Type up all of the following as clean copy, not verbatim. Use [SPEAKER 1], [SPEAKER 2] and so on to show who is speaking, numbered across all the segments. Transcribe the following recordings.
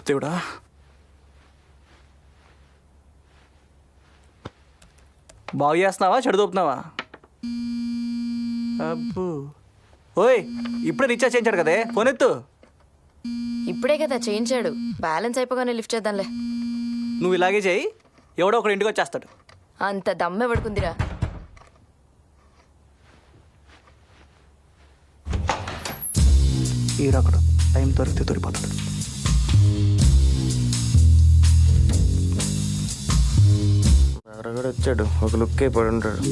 [SPEAKER 1] దేవుడా. బాగు చేస్తున్నావా చెడుదోపుతున్నావా? అబ్బో ఓయ్, ఇప్పుడే రీఛార్జ్ చేయించాడు కదే, ఫోన్ ఎత్తు.
[SPEAKER 2] ఇప్పుడే కదా చేయించాడు, బ్యాలెన్స్ అయిపోగానే లిఫ్ట్ చేద్దాంలే.
[SPEAKER 1] నువ్వు ఇలాగే చేయి, ఎవడో ఒకడు ఇంటికి వచ్చేస్తాడు.
[SPEAKER 2] అంత దమ్మె పడుకుందిరా.
[SPEAKER 1] ఈ రకడు టైం దొరికితే దొరికిపోతాడు.
[SPEAKER 3] కూడా వచ్చాడు, ఒక లుక్ అయిపోయి ఉంటాడు.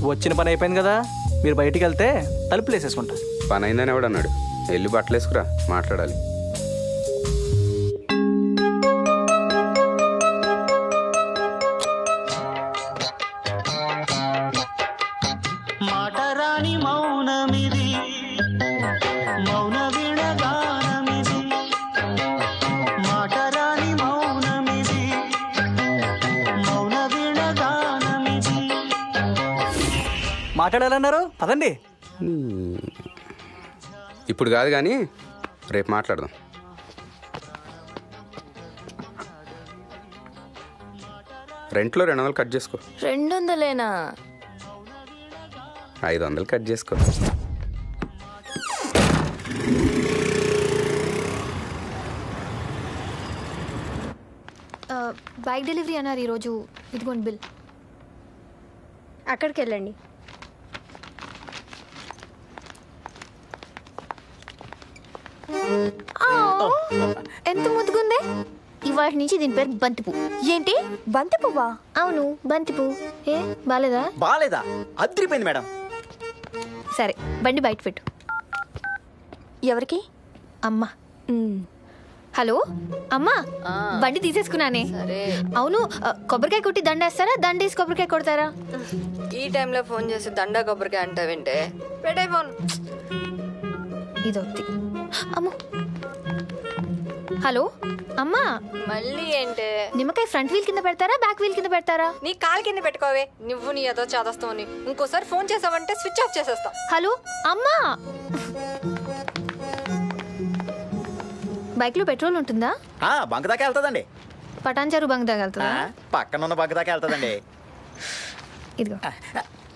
[SPEAKER 1] వచ్చిన పని అయిపోయింది కదా, మీరు బయటికి వెళ్తే తలుపులు వేసేసుకుంటా.
[SPEAKER 3] పని అయిందని ఎవడు అన్నాడు? వెళ్ళి బట్టలు వేసుకురా, మాట్లాడాలి.
[SPEAKER 4] మాటరాని మౌనమిది, మౌన వినగానమిది, మాటరాని మౌనమిది, మౌన వినగానమిది.
[SPEAKER 1] మాట్లాడాలన్నారు, పదండి.
[SPEAKER 3] ఇప్పుడు కాదు కానీ రేపు మాట్లాడదాం. రెంట్లో 200 కట్ చేసుకో.
[SPEAKER 2] 200లేనా?
[SPEAKER 3] 500 కట్ చేసుకో.
[SPEAKER 5] బైక్ డెలివరీ అన్నారు ఈరోజు. ఇదిగోండి బిల్. అక్కడికి వెళ్ళండి. ఎంత ముద్దుగుందే. ఇవాటి నుంచి దీని పేరు బంతిపువ్వు. ఏంటి బంతిపువ్వా? అవును బంతిపువ్వు. ఏ బాలేదా?
[SPEAKER 1] బాలేదా? అదిరిపోయింది మేడం.
[SPEAKER 5] సరే బండి బయట పెట్టు. ఎవరికి? అమ్మా. హలో అమ్మా, బండి తీసేసుకున్నానే. అవును, కొబ్బరికాయ కొట్టి దండేస్తారా, దండేసి కొబ్బరికాయ కొడతారా?
[SPEAKER 2] ఈ టైంలో ఫోన్ చేసి దండా కొబ్బరికాయ అంటావేంటే? పెట్టే ఫోన్.
[SPEAKER 5] ఇదొత్తి. అమ్మో. హలో అమ్మా,
[SPEAKER 2] మళ్ళీ ఏంటే?
[SPEAKER 5] నిమ్మకాయ ఫ్రంట్ వీల్ కింద పెడతారా, బ్యాక్ వీల్ కింద పెడతారా?
[SPEAKER 2] నీ కాలు కింద పెట్టుకోవే. నువ్వు నీ ఏదో చాదస్తావు. ఇంకోసారి ఫోన్ చేసావంటే స్విచ్ ఆఫ్ చేసేస్తా.
[SPEAKER 5] హలో అమ్మా, బైక్ లో పెట్రోల్ ఉంటుందా?
[SPEAKER 6] బంక్ దాకా వెళ్తుందండి.
[SPEAKER 5] పటాన్చారు బంక్ దాకా వెళ్తుందా?
[SPEAKER 6] పక్కన ఉన్న బంక్ దాకా వెళ్తుందండి.
[SPEAKER 5] ఇదిగో.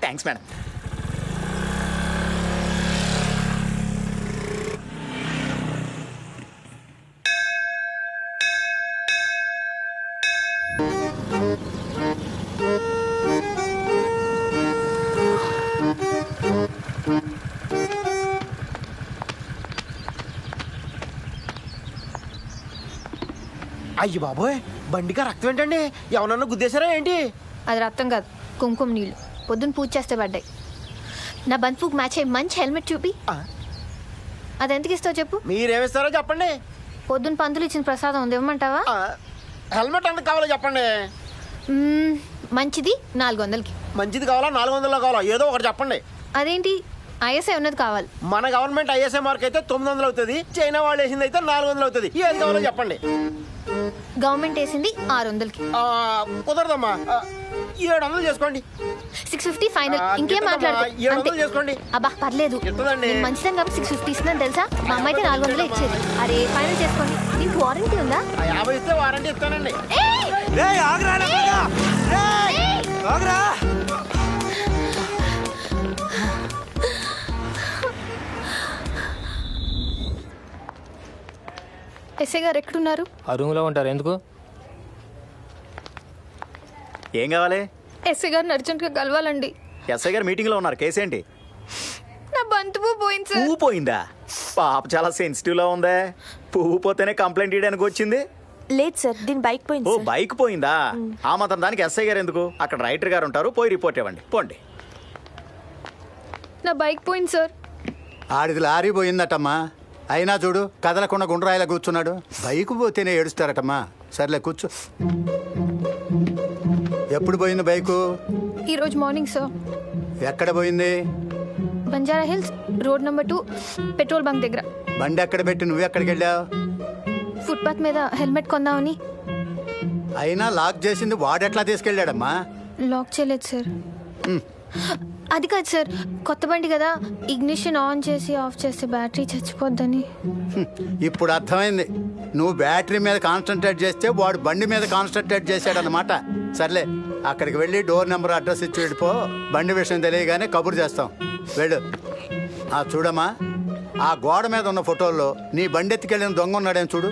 [SPEAKER 6] Thanks madam.
[SPEAKER 7] అయ్యి బాబోయ్, బండిగా రక్తం ఏంటండి? ఎవరన్నా గుద్దేశారా ఏంటి?
[SPEAKER 5] అది రక్తం కాదు, కుంకుమ నీళ్ళు. పొద్దున్న పూజ చేస్తే పడ్డాయి. నా బంతిపువ్వుకి మ్యాచ్ అయ్యి మంచి హెల్మెట్ చూపి. అది ఎంతకి ఇస్తావు చెప్పు?
[SPEAKER 7] మీరేమిస్తారో చెప్పండి.
[SPEAKER 5] పొద్దున్న పంతులు ఇచ్చిన ప్రసాదం ఉంది, ఇవ్వమంటావా?
[SPEAKER 7] హెల్మెట్ ఎంత కావాలో చెప్పండి.
[SPEAKER 5] మంచిది 400కి.
[SPEAKER 7] మంచిది కావాలా 400లో కావాలా? ఏదో ఒకటి చెప్పండి.
[SPEAKER 5] అదేంటి, ఐఎస్ఐ ఉన్నది కావాలి.
[SPEAKER 7] మన గవర్నమెంట్ ఐఎస్ఐ మార్క్ అయితే 900 అవుతుంది, చైనా వాళ్ళు వేసింది అయితే 400 అవుతుంది. ఏది కావాలో చెప్పండి.
[SPEAKER 5] గవర్నమెంట్ వేసింది 600కి.
[SPEAKER 7] కుదరదమ్మా, 700 చేసుకోండి.
[SPEAKER 5] 650 ఫైనల్. ఇంకేం మాట్లాడదు.
[SPEAKER 7] 700 చేసుకోండి.
[SPEAKER 5] అబ్బా పర్లేదు, నేను మంచిదని కాబట్టి 650 ఇస్తున్నాను తెలుసా. మా అమ్మ అయితే 400 ఇచ్చేది. అరే ఫైనల్ చేసుకోండి. నీకు వారంటీ ఉందా?
[SPEAKER 7] 50 ఇస్తే వారంటీ ఇస్తానండి.
[SPEAKER 5] ఎస్ఐ గారు ఎక్కడున్నారు?
[SPEAKER 8] ఆ రూమ్లో ఉంటారు. ఎందుకు?
[SPEAKER 6] ఏం కావాలి?
[SPEAKER 5] ఎస్ఐ గారిని అర్జెంట్గా కలవాలండి.
[SPEAKER 6] ఎస్ఐ గారు మీటింగ్లో ఉన్నారు. కేసు ఏంటి?
[SPEAKER 5] నా బంతిపువ్వు పోయింది సార్.
[SPEAKER 6] పువ్వు పోయిందా? పాప చాలా సెన్సిటివ్లో ఉందే. పువ్వు పోతేనే కంప్లైంట్ ఇవ్వడానికి వచ్చింది.
[SPEAKER 9] లేదు సార్, దీని బైక్ పోయింది.
[SPEAKER 6] ఓ బైక్ పోయిందా? ఆ మాత్రం దానికి ఎస్ఐ గారు ఎందుకు? అక్కడ రైటర్ గారు ఉంటారు, పోయి రిపోర్ట్ ఇవ్వండి. పోండి.
[SPEAKER 5] నా బైక్ పోయింది సార్.
[SPEAKER 10] ఆడిది లారీ పోయిందటమ్మా. అయినా చూడు, కదలకుండా గుండ్రాయిలా కూర్చున్నాడు. బైకు పోతేనే ఏడుస్తారటమ్మా. సర్లే కూర్చో. ఎప్పుడు పోయింది బైకు?
[SPEAKER 5] ఈరోజు మార్నింగ్ సార్.
[SPEAKER 10] ఎక్కడ పోయింది?
[SPEAKER 5] Banjara hills road number 2 petrol bunk దగ్గర.
[SPEAKER 10] బండి ఎక్కడ పెట్టి నువ్వు ఎక్కడికి వెళ్ళావు?
[SPEAKER 5] ఫుట్పాత్ మీద హెల్మెట్ కొందామని.
[SPEAKER 10] అయినా లాక్ చేసింది వాడెట్లా తీసుకెళ్ళాడమ్మా?
[SPEAKER 5] లాక్ చేయలేదు సార్. అది కాదు సార్, కొత్త బండి కదా, ఇగ్నిషన్ ఆన్ చేసి ఆఫ్ చేస్తే బ్యాటరీ చచ్చిపోద్దని.
[SPEAKER 10] ఇప్పుడు అర్థమైంది. నువ్వు బ్యాటరీ మీద కాన్సన్ట్రేట్ చేస్తే వాడు బండి మీద కాన్సన్ట్రేట్ చేశాడనమాట. సర్లే, అక్కడికి వెళ్ళి డోర్ నెంబర్ అడ్రస్ ఇచ్చి వెళ్ళిపో. బండి విషయం తెలియగానే కబురు చేస్తాం. వెళ్ళు. చూడమ్మా, ఆ గోడ మీద ఉన్న ఫోటోల్లో నీ బండి ఎత్తుకెళ్ళిన దొంగ ఉన్నాడేం చూడు.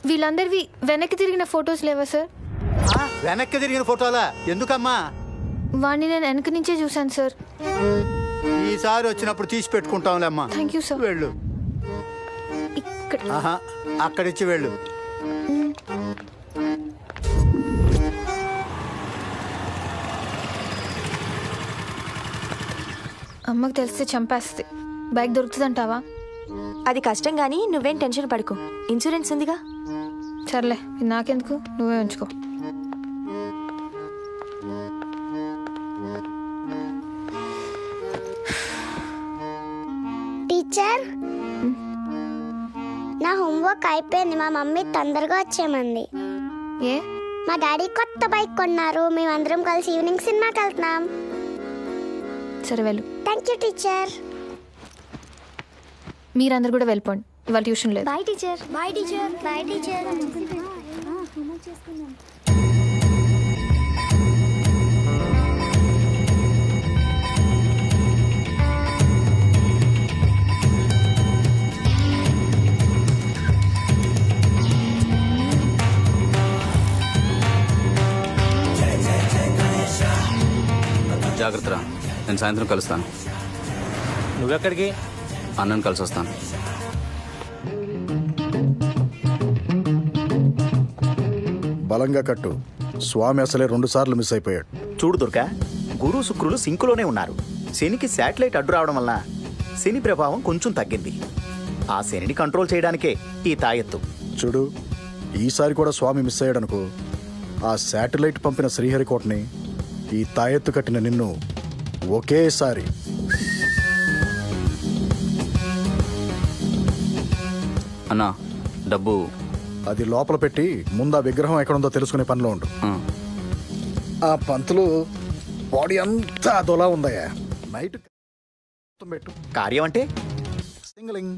[SPEAKER 5] వీళ్ళందరివి వెనక్కి తిరిగిన ఫొటోస్ లేవా సార్?
[SPEAKER 10] వెనక్కి తిరిగిన ఫోటోలా? ఎందుకమ్మా?
[SPEAKER 5] వాడిని నేను వెనక నుంచే చూశాను సార్.
[SPEAKER 10] ఈసారి వచ్చినప్పుడు తీసి పెట్టుకుంటాంలే అమ్మా.
[SPEAKER 5] Thank you sir.
[SPEAKER 10] వెళ్ళు.
[SPEAKER 5] ఇక్కడ
[SPEAKER 10] అక్కడిచ్చి వెళ్ళు.
[SPEAKER 5] అమ్మకి తెలిస్తే చంపేస్తుంది. బైక్ దొరుకుతుందంటావా?
[SPEAKER 9] అది కష్టం కానీ నువ్వేం టెన్షన్ పడుకో, ఇన్సూరెన్స్ ఉందిగా.
[SPEAKER 5] సర్లే, ఇది నాకెందుకు, నువ్వే ఉంచుకో.
[SPEAKER 8] టీచర్, నా హోంవర్క్ అయిపోయింది. మా మమ్మీ తొందరగా వచ్చేయమంది.
[SPEAKER 5] ఏ?
[SPEAKER 8] మా డాడీ కొత్త బైక్ కొన్నారు. మేమందరం కలిసి ఈవినింగ్ సినిమాకి వెళ్తున్నాం.
[SPEAKER 5] సరే వెళ్ళు.
[SPEAKER 8] Thank you teacher.
[SPEAKER 5] మీరందరూ కూడా వెళ్ళిపోండి, ఇవాళ ట్యూషన్ లేదు.
[SPEAKER 8] Bye teacher. Bye teacher. Bye teacher.
[SPEAKER 11] జాగ్రత్తరా, నేను సాయంత్రం కలుస్తాను.
[SPEAKER 1] నువ్వెక్కడికి?
[SPEAKER 11] అన్నను కలిసి వస్తాను.
[SPEAKER 12] బలంగా కట్టు. స్వామి అసలే 2 సార్లు మిస్ అయిపోయాడు.
[SPEAKER 6] చూడు దుర్గా, గురు శుక్రులు సింకులోనే ఉన్నారు. శనికి శాటిలైట్ అడ్డు రావడం వల్ల శని ప్రభావం కొంచెం తగ్గింది. ఆ శనిని కంట్రోల్ చేయడానికే ఈ తాయెత్తు.
[SPEAKER 12] చూడు, ఈసారి కూడా స్వామి మిస్ అయ్యాడనుకో, ఆ శాటిలైట్ పంపిన శ్రీహరికోటని, ఈ తాయెత్తు కట్టిన నిన్ను ఒకేసారి.
[SPEAKER 11] అన్నా, డబ్బు
[SPEAKER 12] అది లోపల పెట్టి ముందు ఆ విగ్రహం ఎక్కడుందో తెలుసుకునే పనిలో ఉండు. ఆ పంతులు బాడీ అంతా అదోలా ఉందయ్యా. నైట్ పెట్టు.
[SPEAKER 6] కార్యం అంటే
[SPEAKER 12] సింగలింగ్.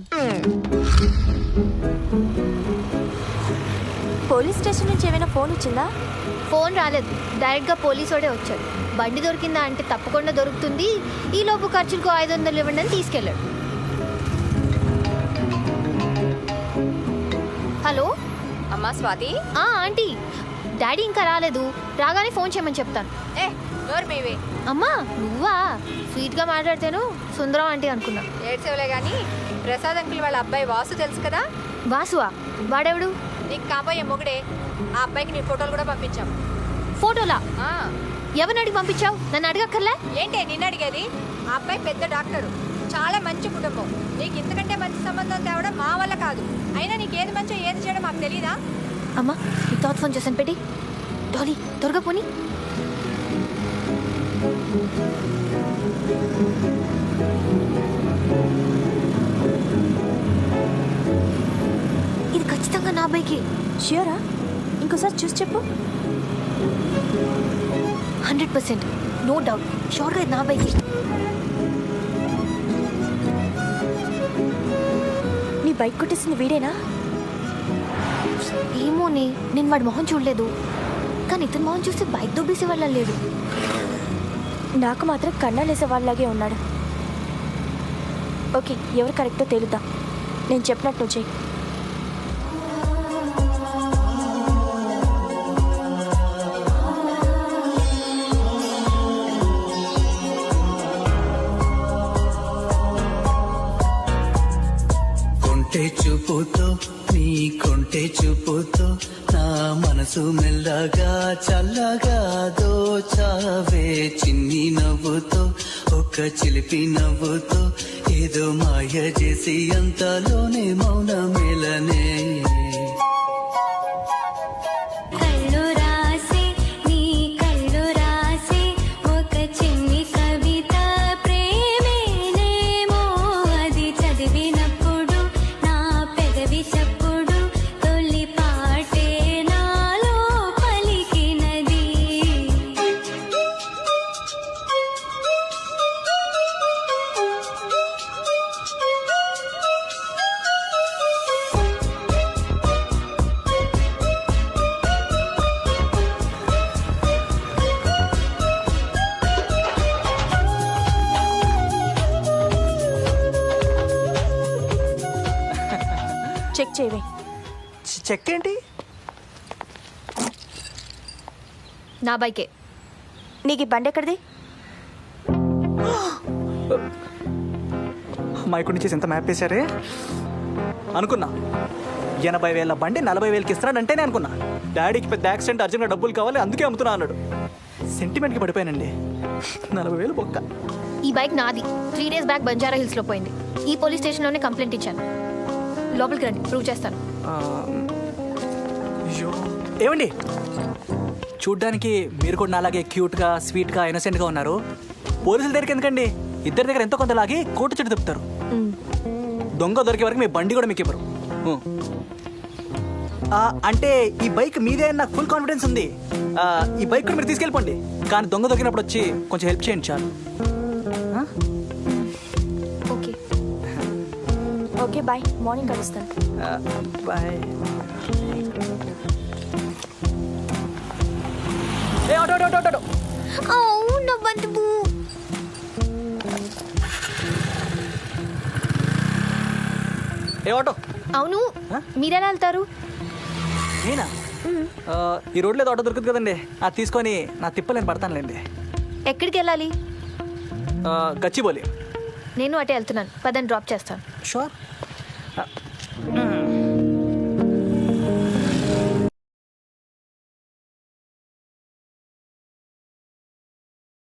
[SPEAKER 9] పోలీస్ స్టేషన్ నుంచి ఏమైనా ఫోన్ వచ్చిందా?
[SPEAKER 5] ఫోన్ రాలేదు, డైరెక్ట్గా పోలీసోడే వచ్చాడు. బండి దొరికిందా అంటే తప్పకుండా దొరుకుతుంది, ఈ లోపు ఖర్చులకు 500 ఇవ్వండి అని తీసుకెళ్ళాడు. హలో
[SPEAKER 2] అమ్మా స్వాతి.
[SPEAKER 5] ఆంటీ, డాడీ ఇంకా రాలేదు, రాగానే ఫోన్ చేయమని చెప్తాను.
[SPEAKER 2] నోరు మీవే.
[SPEAKER 5] అమ్మా నువ్వా? స్వీట్గా మాట్లాడితేను సుందరం ఆంటీ అనుకున్నా.
[SPEAKER 2] ఏడ్చేవలే కానీ ప్రసాద్ అంకుల్ వాళ్ళ అబ్బాయి వాసు తెలుసు కదా?
[SPEAKER 5] వాసువా? వాడెవడు?
[SPEAKER 2] నీకు కాబోయే మొగుడే. ఆ అబ్బాయికి నీ ఫోటోలు కూడా పంపించాం.
[SPEAKER 5] ఫోటోలా? ఎవరిని అడిగి పంపించావు? నన్ను అడగక్కర్లే.
[SPEAKER 2] ఏంటే నిన్ను అడిగేది? ఆ అబ్బాయి పెద్ద డాక్టరు, చాలా మంచి కుటుంబం. నీకు ఇంతకంటే మంచి సంబంధం తేవడం మా వల్ల కాదు. అయినా నీకు ఏది మంచో ఏది చేయడం మాకు తెలీదా?
[SPEAKER 5] అమ్మా, నీ తాత ఫోన్ చేశాను, పెట్టి. డాలీ త్వరగా పోనీ. ఇది ఖచ్చితంగా నా అబ్బాయికి.
[SPEAKER 9] ష్యూరా? ఇంకోసారి చూసి చెప్పు.
[SPEAKER 5] 100%, నో డౌట్, షూర్గా ఇది నా అబ్బాయికి.
[SPEAKER 9] నీ బైక్ కొట్టేసింది వీడేనా?
[SPEAKER 5] ఏమోని, నేను వాడి మొహం చూడలేదు, కానీ ఇతని మొహం చూస్తే బైక్ దొబ్బేసే వాళ్ళ లేడు.
[SPEAKER 9] నాకు మాత్రం కన్నాలేసే వాళ్ళలాగే ఉన్నాడు. ఓకే, ఎవరు కరెక్టో తేలుద్దాం. నేను చెప్పినట్టు చెయ్యి.
[SPEAKER 4] చూపుతో నీ కొంటె చూపుతో నా మనసు మెల్లగా చల్లగా దోచావే. చిన్ని నవ్వుతో ఒక చిలిపి నవ్వుతో ఏదో మాయ చేసి అంతలోనే మౌన మేలనే.
[SPEAKER 8] చదివినప్పుడు నా పెదవి చప్పుడు తొలి పాటే నా
[SPEAKER 9] చెక్ చేయవే.
[SPEAKER 1] చెక్ ఏంటి?
[SPEAKER 5] నా బైకే.
[SPEAKER 9] నీకు ఈ బండి ఎక్కడిది?
[SPEAKER 1] మైకుడి నుంచి ఎంత మ్యాప్ వేశారే అనుకున్నా. 80,000 బండి 40,000కి ఇస్తున్నాడంటేనే అనుకున్నా. డాడీకి పెద్ద యాక్సిడెంట్, అర్జెంట్గా డబ్బులు కావాలి అందుకే అమ్ముతున్నా అన్నాడు. సెంటిమెంట్కి పడిపోయానండి. 40,000 బొక్క.
[SPEAKER 5] ఈ బైక్ నాది. 3 days బ్యాక్ బంజారా హిల్స్లో పోయింది. ఈ పోలీస్ స్టేషన్లోనే కంప్లైంట్ ఇచ్చాను. లోపలికి రండి, ప్రూవ్ చేస్తాను.
[SPEAKER 1] అయ్యో ఏమండి, చూడ్డానికి మీరు కూడా నాలాగే క్యూట్గా, స్వీట్గా, ఇన్నోసెంట్గా ఉన్నారు. పోలీసుల దగ్గరికి ఎందుకండి? ఇద్దరి దగ్గర ఎంతో కొంత లాగి కోర్టు చుట్టూ తిప్పుతారు. దొంగ దొరికే వరకు మీ బండి కూడా మీకు ఇవ్వరు. అంటే ఈ బైక్ మీదే నాకు ఫుల్ కాన్ఫిడెన్స్ ఉంది. ఈ బైక్ కూడా మీరు తీసుకెళ్ళిపోండి, కానీ దొంగ దొరికినప్పుడు వచ్చి కొంచెం హెల్ప్ చేయండి చాలు.
[SPEAKER 5] ఓకే
[SPEAKER 9] ఓకే బాయ్, మార్నింగ్ కలుస్తాను.
[SPEAKER 1] బాయ్. ఏ ఆటో ఆటో ఆటో.
[SPEAKER 5] నా బంధువు.
[SPEAKER 1] ఏ ఆటో.
[SPEAKER 5] అవును, మీరెలా వెళ్తారు?
[SPEAKER 1] నేనా? ఈ రోడ్లో ఏదో ఆటో దొరుకుతుంది కదండి, అది తీసుకొని నా తిప్పలేని పడతానులేండి.
[SPEAKER 5] ఎక్కడికి వెళ్ళాలి?
[SPEAKER 1] గచ్చిబౌలి.
[SPEAKER 5] నేను అటే వెళ్తున్నాను, పదని డ్రాప్ చేస్తాను.
[SPEAKER 1] షూర్.